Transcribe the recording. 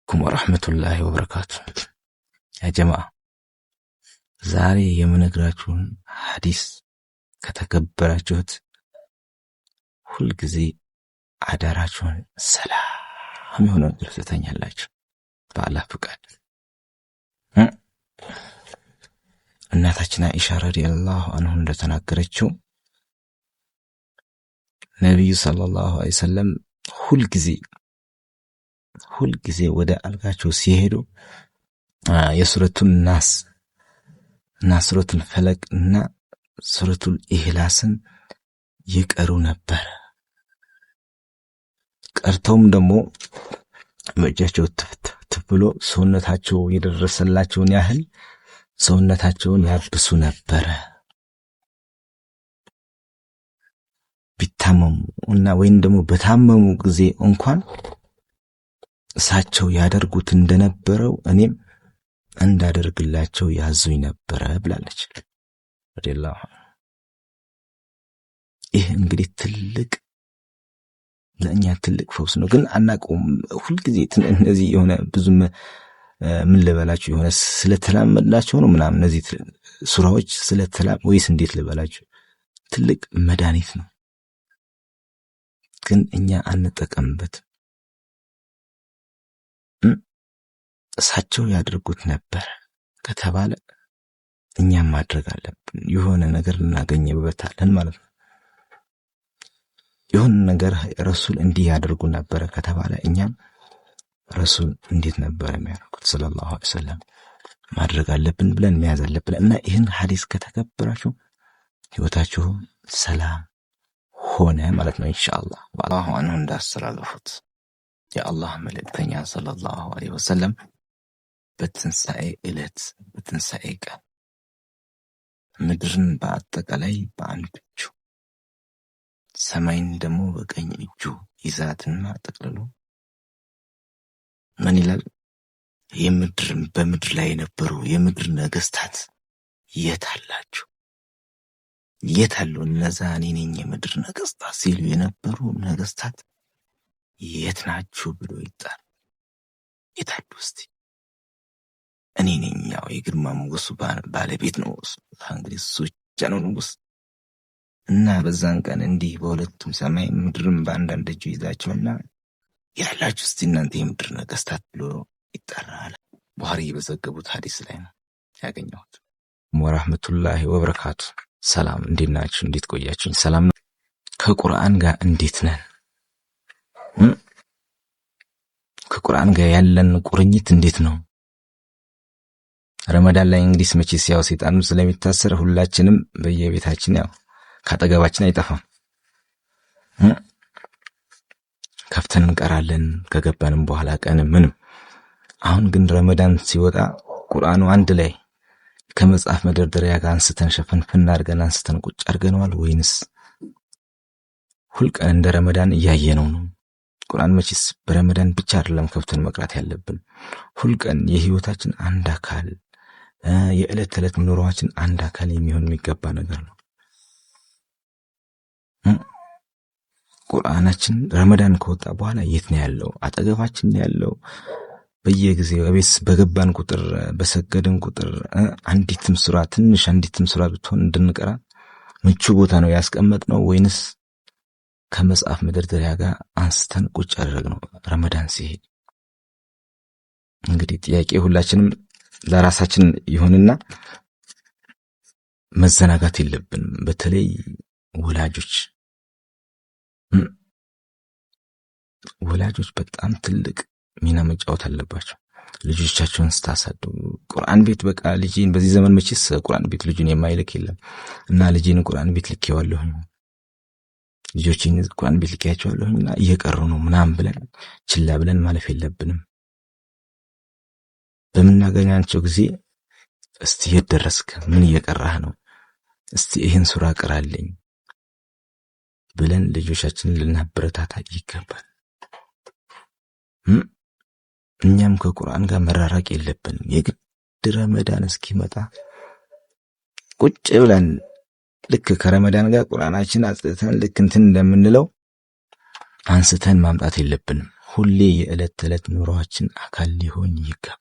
عليكم ورحمة الله وبركاته. يا جماعة ዛሬ የምነግራችሁን ሐዲስ ከተከበራችሁት ሁሉ ጊዜ አዳራችሁን ሰላም የሆነ ድርሰተኛላችሁ በአላህ ፍቃድ። እናታችን አይሻ ረዲየላሁ ዐንሃ እንደተናገረችው ነብዩ ሰለላሁ ዐለይሂ ወሰለም ሁሉ ጊዜ ወደ አልጋቸው ሲሄዱ የሱረቱን ናስ እና ሱረቱል ፈለቅ እና ሱረቱል ኢኽላስን ይቀሩ ነበር። ቀርተውም ደግሞ በእጃቸው ትፍ ብሎ ሰውነታቸው የደረሰላቸውን ያህል ሰውነታቸውን ያብሱ ነበር። ቢታመሙ እና ወይም ደግሞ በታመሙ ጊዜ እንኳን እሳቸው ያደርጉት እንደነበረው እኔም እንዳደርግላቸው ያዙኝ ነበር ብላለች ረዲየላሁ ዐንሃ። ይህ እንግዲህ ለእኛ ትልቅ ፈውስ ነው። ግን አናውቀውም። ሁሉ ጊዜ እነዚህ የሆነ ብዙ ምን ልበላችሁ የሆነ ስለተላመድናቸው ነው ምናምን እነዚህ ሱራዎች ወይስ እንዴት ልበላችሁ ትልቅ መድኃኒት ነው። ግን እኛ አንጠቀምበት። እሳቸው ያደርጉት ነበር ከተባለ እኛም ማድረግ አለብን። የሆነ ነገር እናገኝበታለን ማለት ነው። የሆነ ነገር ረሱል እንዲህ ያደርጉ ነበር ከተባለ እኛም ረሱል እንዴት ነበር የሚያደርጉት ሰለላሁ ዐለይሂ ወሰለም ማድረግ አለብን ብለን መያዝ አለብን። እና ይህን ሐዲስ ከተከበራችሁ ህይወታችሁ ሰላም ሆነ ማለት ነው ኢንሻአላህ። ወአላሁ ዐንሁ እንዳስተላለፉት የአላህ መልእክተኛ ሰለላሁ ዐለይሂ ወሰለም በትንሣኤ ዕለት በትንሣኤ ቀን ምድርን በአጠቃላይ በአንድ እጁ ሰማይን ደግሞ በቀኝ እጁ ይዛትና ጠቅልሎ ምን ይላል? በምድር ላይ የነበሩ የምድር ነገስታት የት አላችሁ? የት አሉ እነዛ እኔ ነኝ የምድር ነገስታት ሲሉ የነበሩ ነገስታት የት ናችሁ ብሎ ይጣራል። የት አሉ እስቲ? እኔ ነኝ ያው የግርማ ሞገሱ ባለቤት ነው እንግዲህ እሱ ብቻ ነው ንጉስ። እና በዛን ቀን እንዲህ በሁለቱም ሰማይ ምድርም በአንዳንድ እጁ ይዛቸውና ያላችሁ እስቲ እናንተ የምድር ነገስታት ብሎ ይጠራል። ቡኻሪ በዘገቡት ሐዲስ ላይ ነው ያገኘሁት። ወራህመቱላሂ ወበረካቱ። ሰላም እንዴት ናችሁ? እንዴት ቆያችሁኝ? ሰላም ነው? ከቁርአን ጋር እንዴት ነን? ከቁርአን ጋር ያለን ቁርኝት እንዴት ነው? ረመዳን ላይ እንግዲህ መቼስ ያው ሰይጣንም ስለሚታሰር ሁላችንም በየቤታችን ያው ካጠገባችን አይጠፋም። ከፍተን እንቀራለን ከገባንም በኋላ ቀን ምንም። አሁን ግን ረመዳን ሲወጣ ቁርአኑ አንድ ላይ ከመጽሐፍ መደርደሪያ ጋር አንስተን ሸፈንፈን አድርገን አንስተን ቁጭ አድርገነዋል ወይንስ ሁልቀን እንደ ረመዳን እያየነው ነው? ቁርአን መቼስ በረመዳን ብቻ አይደለም ከፍተን መቅራት ያለብን። ሁልቀን የህይወታችን አንድ አካል የዕለት ተዕለት ኑሮአችን አንድ አካል የሚሆን የሚገባ ነገር ነው። ቁርአናችን ረመዳን ከወጣ በኋላ የት ነው ያለው? አጠገባችን ነው ያለው? በየጊዜው እቤት በገባን ቁጥር በሰገድን ቁጥር አንዲትም ሱራ ብትሆን እንድንቀራ ምቹ ቦታ ነው ያስቀመጥነው ወይንስ ከመጽሐፍ መደርደሪያ ጋር አንስተን ቁጭ አደረግነው ረመዳን ሲሄድ? እንግዲህ ጥያቄ ሁላችንም ለራሳችን ይሆንና መዘናጋት የለብንም። በተለይ ወላጆች በጣም ትልቅ ሚና መጫወት አለባቸው። ልጆቻቸውን ስታሳድጉ ቁርአን ቤት በቃ ልጄን በዚህ ዘመን መቼስ ቁርአን ቤት ልጁን የማይልክ የለም እና ልጄን ቁርአን ቤት ልኬዋለሁኝ ልጆችን ቁርአን ቤት ልኬያቸዋለሁና እየቀሩ ነው ምናምን ብለን ችላ ብለን ማለፍ የለብንም። በምናገኛቸው ጊዜ እስቲ የት ደረስክ? ምን እየቀራህ ነው? እስቲ ይሄን ሱራ ቅራልኝ ብለን ልጆቻችንን ልናበረታታ ይገባል። እኛም ከቁርአን ጋር መራራቅ የለብንም። የግድ ረመዳን እስኪመጣ ቁጭ ብለን ልክ ከረመዳን ጋር ቁርአናችን አጽድተን ልክ እንትን እንደምንለው አንስተን ማምጣት የለብንም። ሁሌ የዕለት ተዕለት ኑሯችን አካል ሊሆን ይገባል።